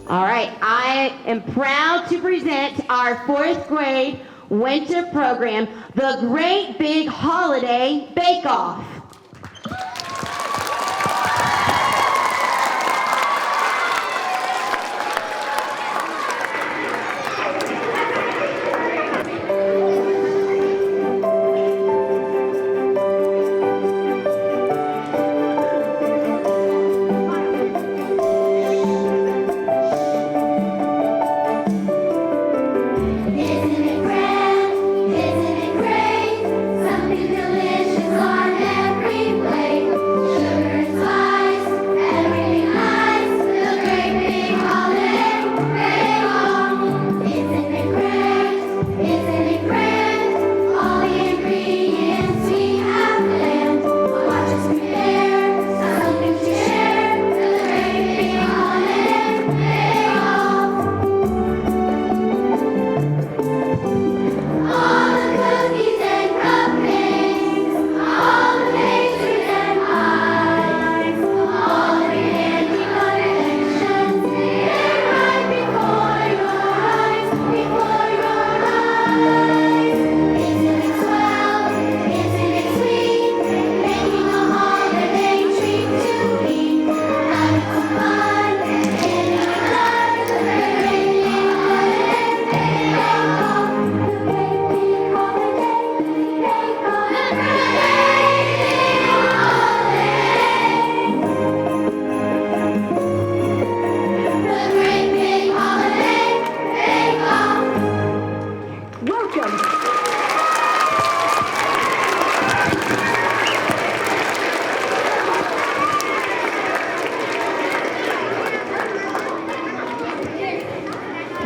All right, I am proud to present our 4th grade winter program, the Great Big Holiday Bake Off.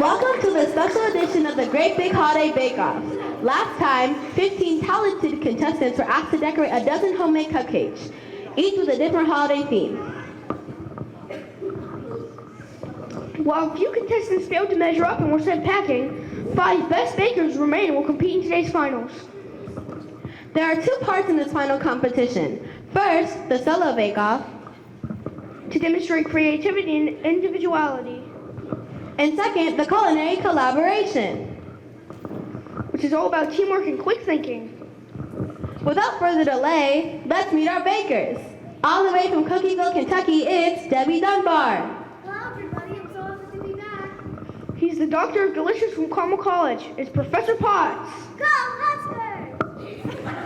Welcome to the special edition of the Great Big Holiday Bake Off. Last time, 15 talented contestants were asked to decorate a dozen homemade cupcakes, each with a different holiday theme. While a few contestants failed to measure up and were sent packing, 5 best bakers remain and will compete in today's finals. There are 2 parts in this final competition. First, the solo bake-off, to demonstrate creativity and individuality, and second, the culinary collaboration, which is all about teamwork and quick thinking. Without further delay, let's meet our bakers. All the way from Cookieville, Kentucky, it's Debbie Dunbar. Hello everybody, I'm so happy to be back. He's the Doctor of Delicious from Carmel College. It's Professor Potts. Go, Husker!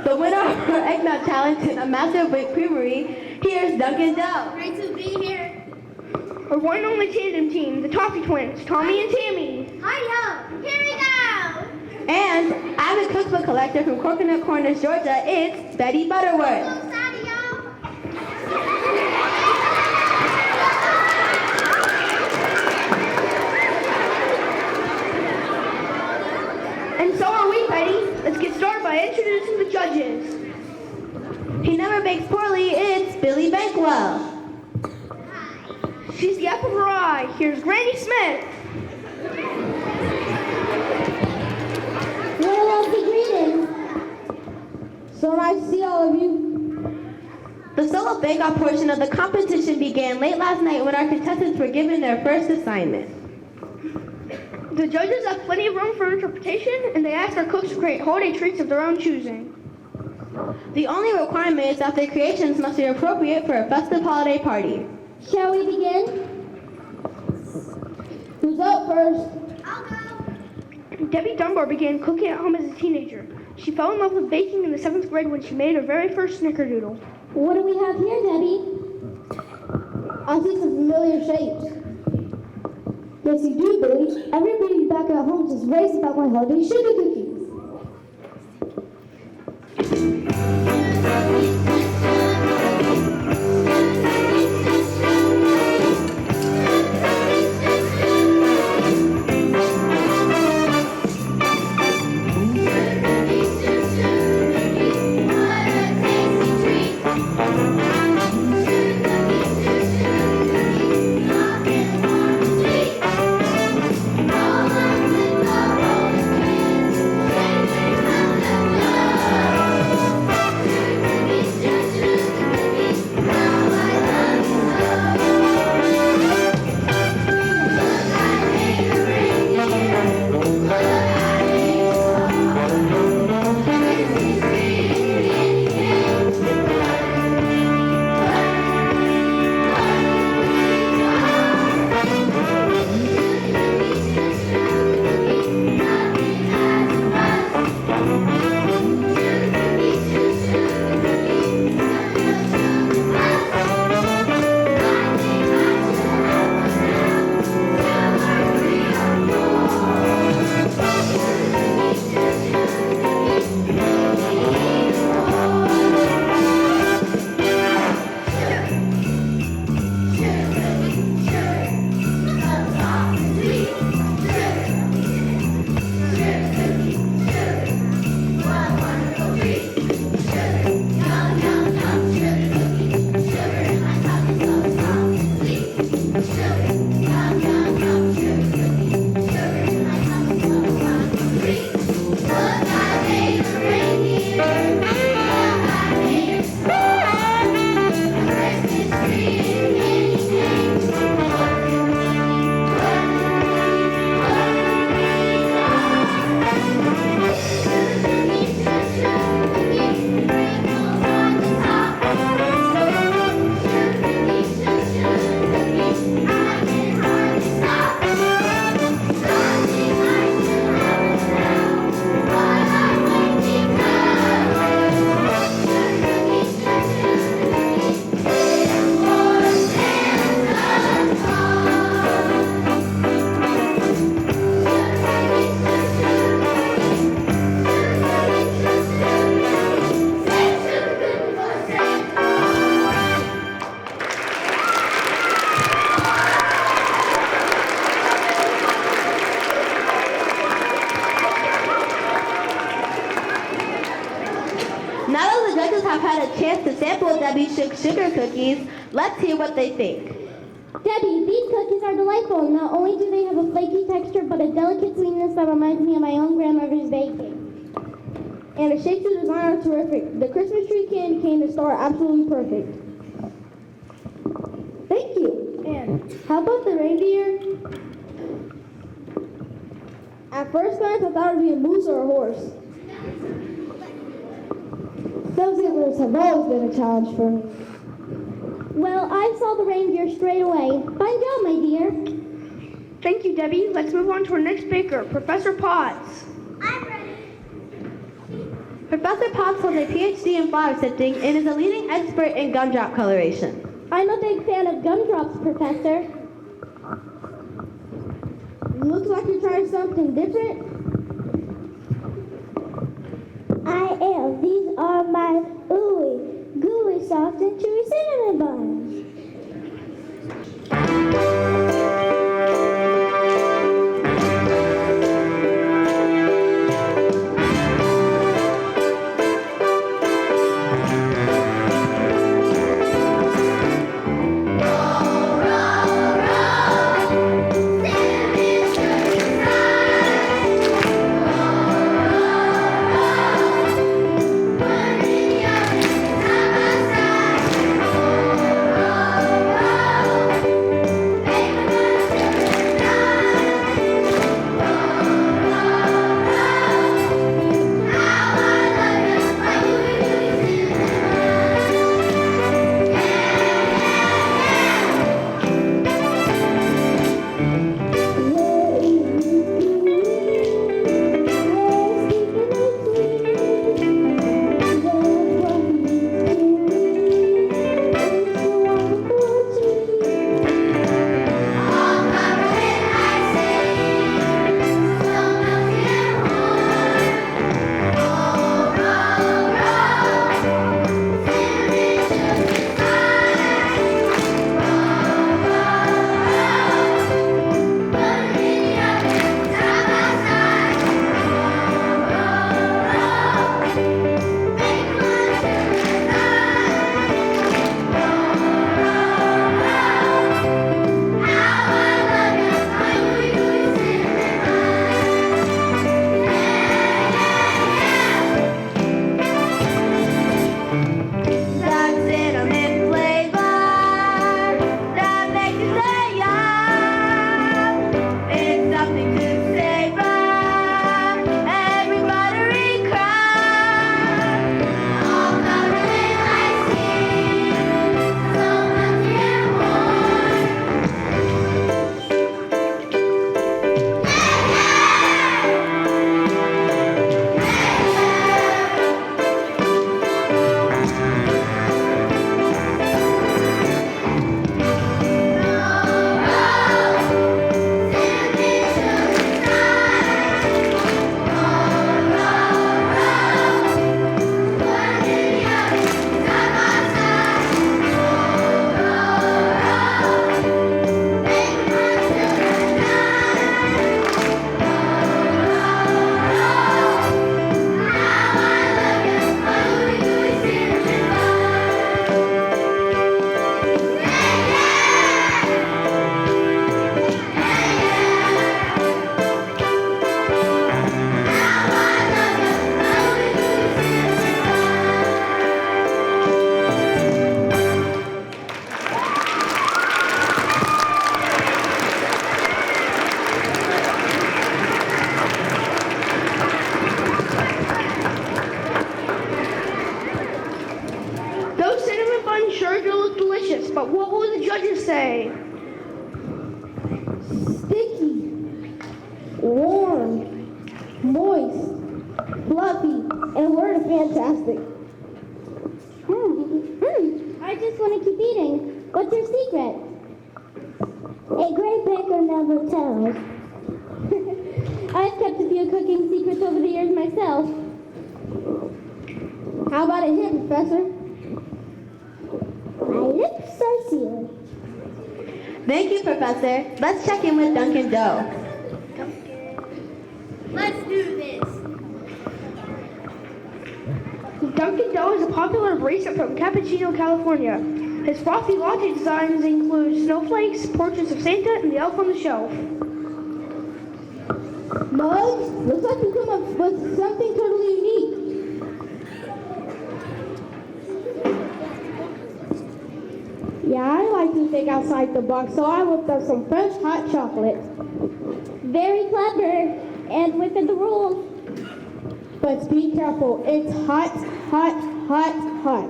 The winner of our Eggnog Challenge in a Master of Creamery, here's Duncan Doe. Great to be here. Our one and only tandem team, the Toffee Twins, Tommy and Tammy. Hi-ho, here we go! And avid cookbook collector from Coconut Corners, Georgia, it's Betty Butterworth. Hello, Sadie, y'all. And so are we, Betty. Let's get started by introducing the judges. He never bakes poorly, it's Billy Bankwell. She's the apple of her eye. Here's Granny Smith. Well, greetings. So nice to see all of you. The solo bake-off portion of the competition began late last night when our contestants were given their first assignment. The judges have plenty of room for interpretation, and they asked our cooks to create holiday treats of their own choosing. The only requirement is that their creations must be appropriate for a festive holiday party. Shall we begin? Who's up first? I'll go. Debbie Dunbar began cooking at home as a teenager. She fell in love with baking in the 7th grade when she made her very first snickerdoodle. What do we have here, Debbie? I see some familiar shapes. Yes, you do, Billy. Everybody back at home just raves about my holiday sugar cookies. Debbie Shook Sugar Cookies. Let's hear what they think. Debbie, these cookies are delightful. Not only do they have a flaky texture, but a delicate sweetness that reminds me of my own grandmother's baking. And the shapes and design are terrific. The Christmas tree candy cane and star are absolutely perfect. Thank you. And How about the reindeer? at first glance, I thought it would be a moose or a horse. Those antlers have always been a challenge for me. Well, I saw the reindeer straight away. Fine job, my dear. Thank you, Debbie. Let's move on to our next baker, Professor Potts. I'm ready. Professor Potts holds a PhD in flower sifting and is a leading expert in gumdrop coloration. I'm a big fan of gumdrops, Professor. Looks like you're trying something different. I am. These are my ooey, gooey, soft, and chewy cinnamon buns. But what will the judges say? Sticky, warm, moist, fluffy, and word of fantastic. I just want to keep eating. What's your secret? A great baker never tells. I've kept a few cooking secrets over the years myself. How about a hint, Professor? My lips are sealed. Thank you, Professor. Let's check in with Duncan Doe. Let's do this. Dunkin' Dough is a popular barista from Cappuccino, California. His frothy latte designs include snowflakes, portraits of Santa, and the elf on the shelf. Mugs, looks like you come up with something totally unique. Yeah, I like to think outside the box, so I whipped up some fresh hot chocolate. Very clever, and within the rules. But be careful, it's hot, hot, hot, hot.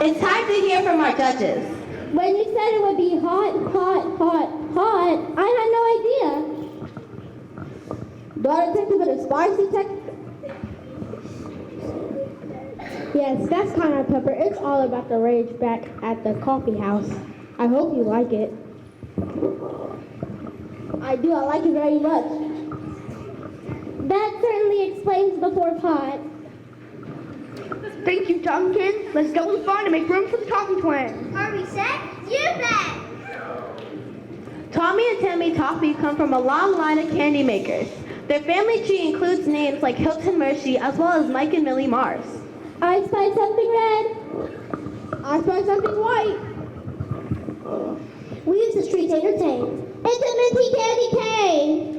It's time to hear from our judges. When you said it would be hot, hot, hot, hot, I had no idea. Got a taste of it, a spicy texture. Yes, that's kind of pepper. It's all about the rage back at the coffee house. I hope you like it. I do. I like it very much. That certainly explains the fourth hot. Thank you, Duncan. Let's go and find and make room for the Talking Twins. Are we set? You bet. Tommy and Tammy Toffee come from a long line of candy makers. Their family tree includes names like Hilton Mercy as well as Mike and Millie Mars. I spy something red. I spy something white. We use the streets to entertain. It's a minty candy cane.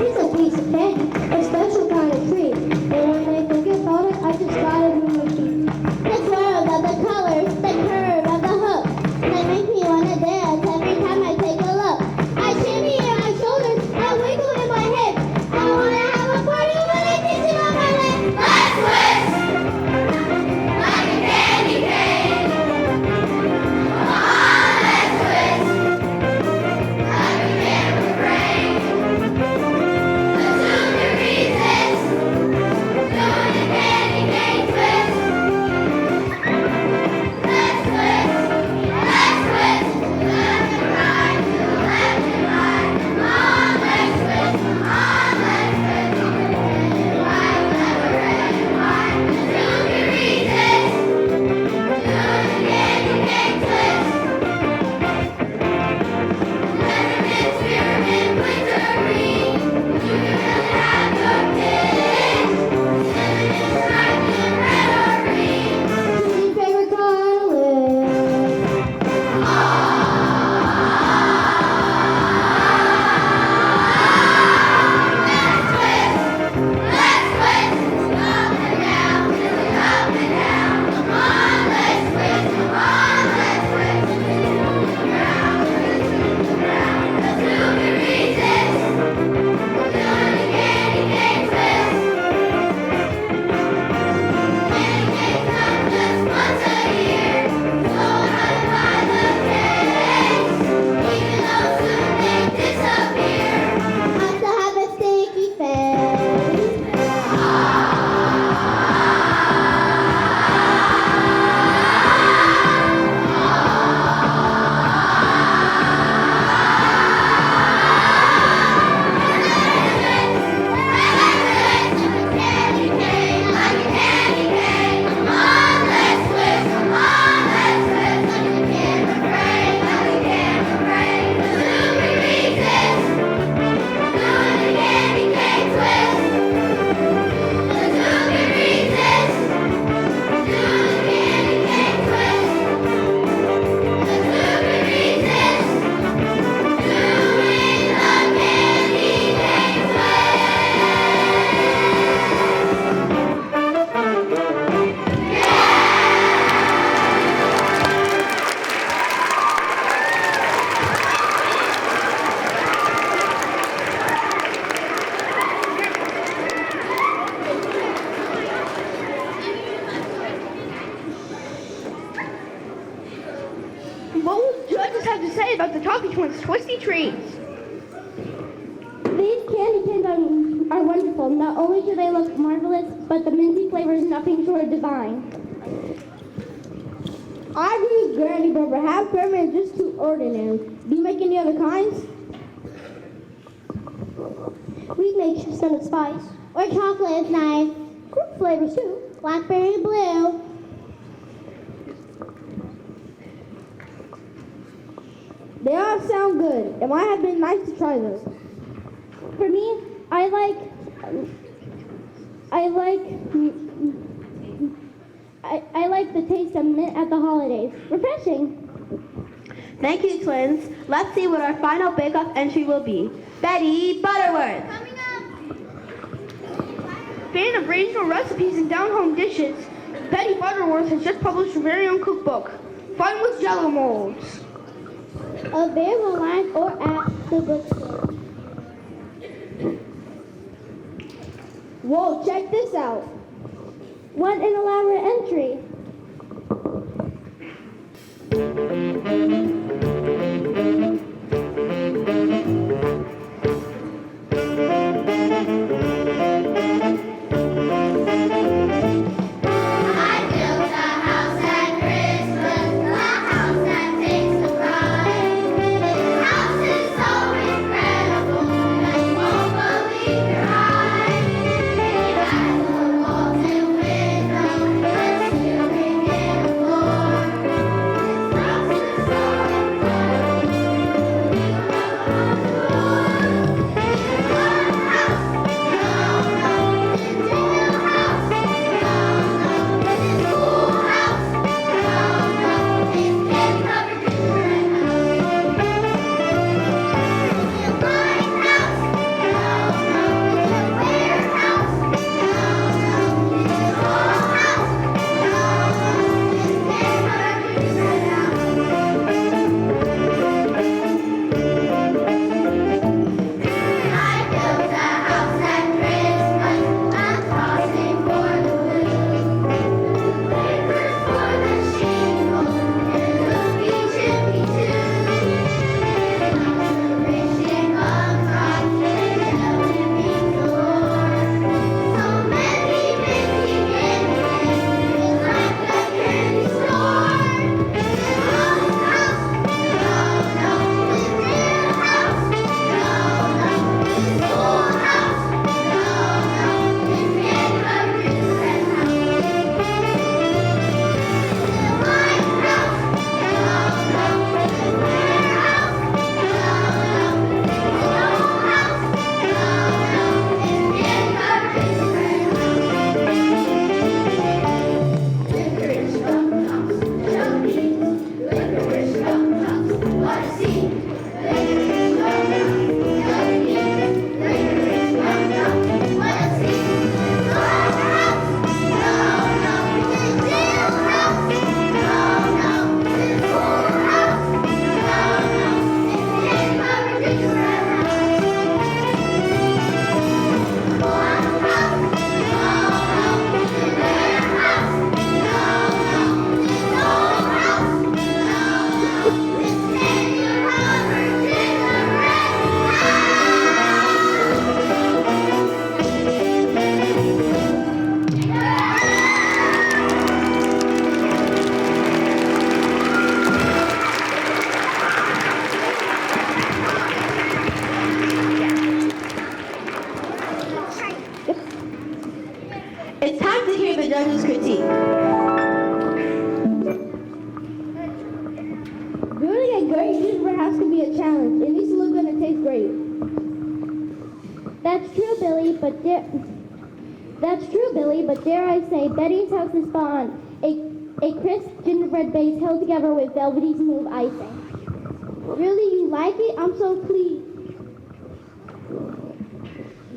It's a piece of candy, a special kind of treat. And when I think about it, I just gotta do my feet. The twirl of the colors, the curve of the hook, that make me wanna dance every time I take a look. I shimmy in my shoulders, I wiggle in my hips. I wanna have a party when I kiss it on my lips. Let's twist! say about the Toffee Twins Twisty Treats? These candy tins are wonderful. Not only do they look marvelous, but the minty flavor is nothing short of divine. I agree with Granny, but perhaps peppermint is just too ordinary. Do you make any other kinds? We make cinnamon spice. Or chocolate is nice. Fruit flavors too. Blackberry blue. They all sound good. It might have been nice to try those. For me, I like the taste of mint at the holidays. Refreshing. Thank you, twins. Let's see what our final bake-off entry will be. Betty Butterworth. Coming up. Fan of regional recipes and down-home dishes, Betty Butterworth has just published her very own cookbook, Fun with Jello Molds. Available online or at the bookstore. Whoa, check this out. What an elaborate entry. I built a house at Christmas, a house that takes a pride. This house is so incredible that you won't believe your eyes. It has no walls and windows, but ceiling and a floor. This house is so incredible, you don't know the doors. It's our house, no, no, it's a jailhouse. It's time to hear the judges' critique. Building a great gingerbread house can be a challenge. It needs to look good and taste great. That's true, Billy, but dare I say, Betty's house is spot on. A crisp gingerbread base held together with velvety smooth icing. Really, you like it? I'm so pleased.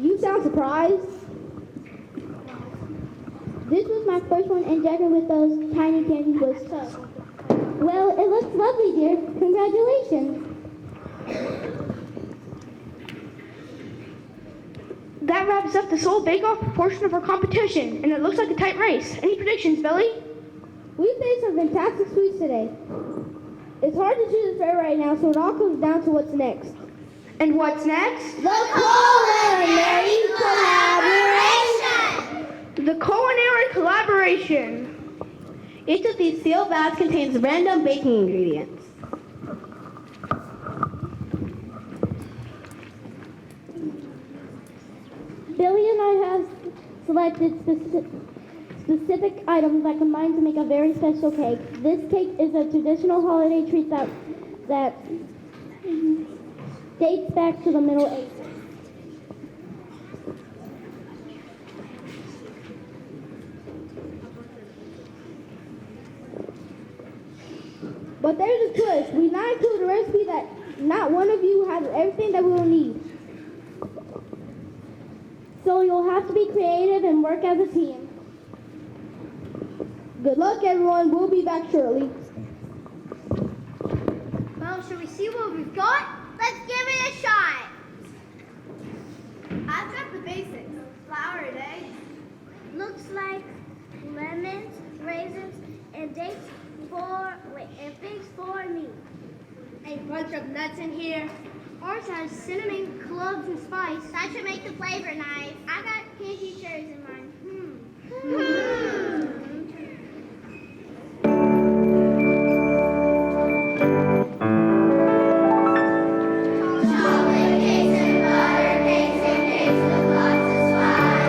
You sound surprised. This was my first one, and judging with those tiny candies was tough. Well, it looks lovely, dear. Congratulations. That wraps up the sole bake-off portion of our competition, and it looks like a tight race. Any predictions, Billy? We made some fantastic sweets today. It's hard to choose a fair right now, so it all comes down to what's next. And what's next? The Culinary Collaboration. The Culinary Collaboration. Each of these sealed bags contains random baking ingredients. Billy and I have selected specific items that combine to make a very special cake. This cake is a traditional holiday treat that dates back to the Middle Ages. But there's a twist. We not include a recipe that not one of you has everything that we will need. So you'll have to be creative and work as a team. Good luck, everyone. We'll be back shortly. Well, should we see what we've got? Let's give it a shot. I've got the basics. Flour and eggs. Looks like lemons, raisins, and dates and figs for me. A bunch of nuts in here. Ours has cinnamon, cloves, and spice. That should make the flavor nice. I got candy cherries in mine. Chocolate cakes and butter cakes and cakes with lots of spice.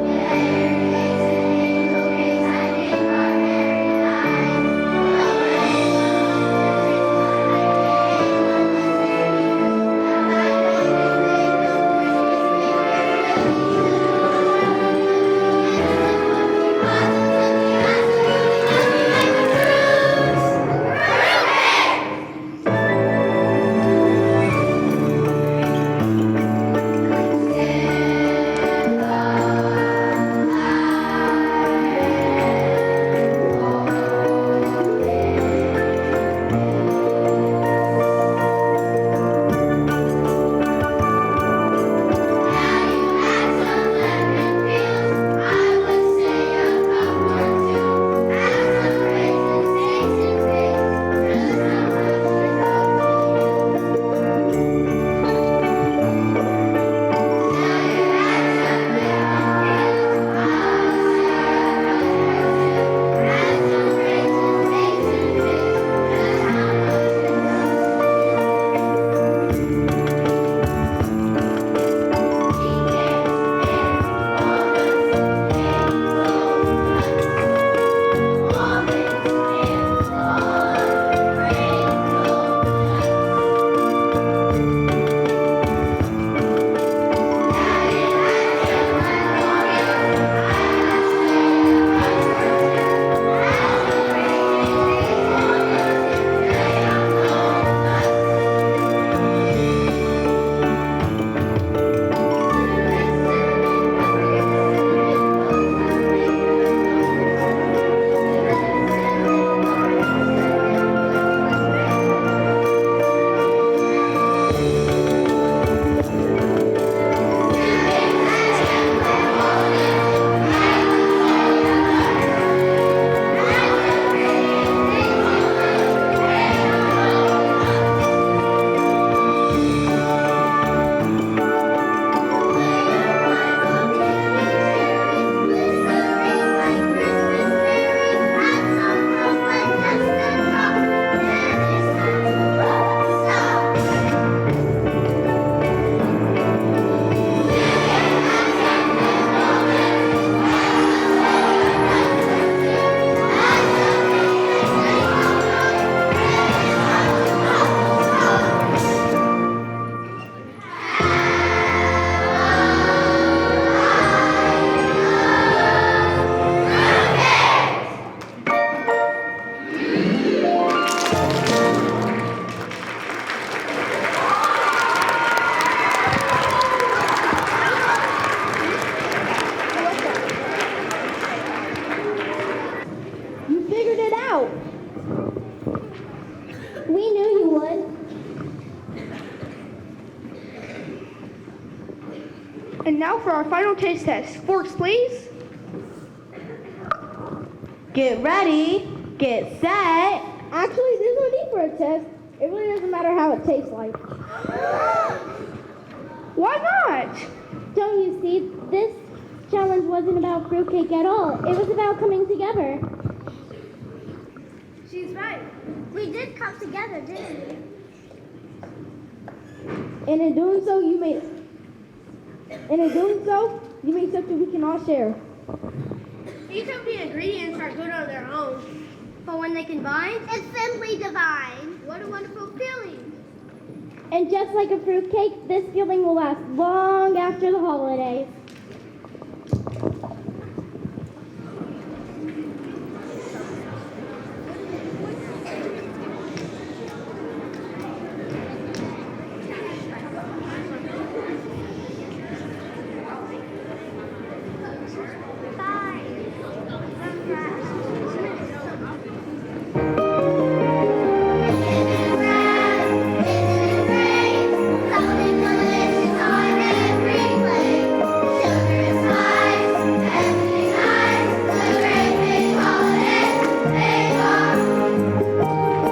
Layer cakes and angel cakes, I think are very nice. And now for our final taste test. Forks, please. Get ready, get set. Actually, there's no need for for a test. It really doesn't matter how it tastes like. Why not? Don't you see? This challenge wasn't about fruitcake at all. It was about coming together. She's right. We did come together, didn't we? And in doing so, you made something we can all share. Each of the ingredients are good on their own, but when they combine, it's simply divine. What a wonderful feeling. And just like a fruitcake, this feeling will last long after the holidays. Something delicious on every plate. Sugar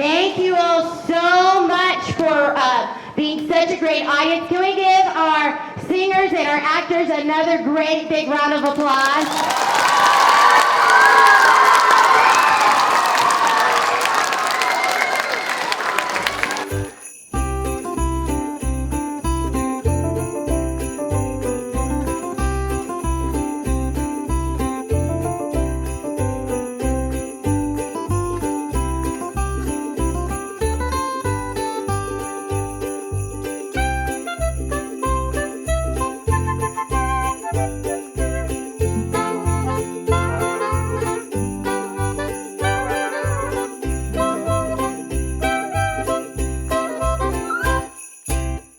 Thank you all so much for being such a great audience. Can we give our singers and our actors another great big round of applause?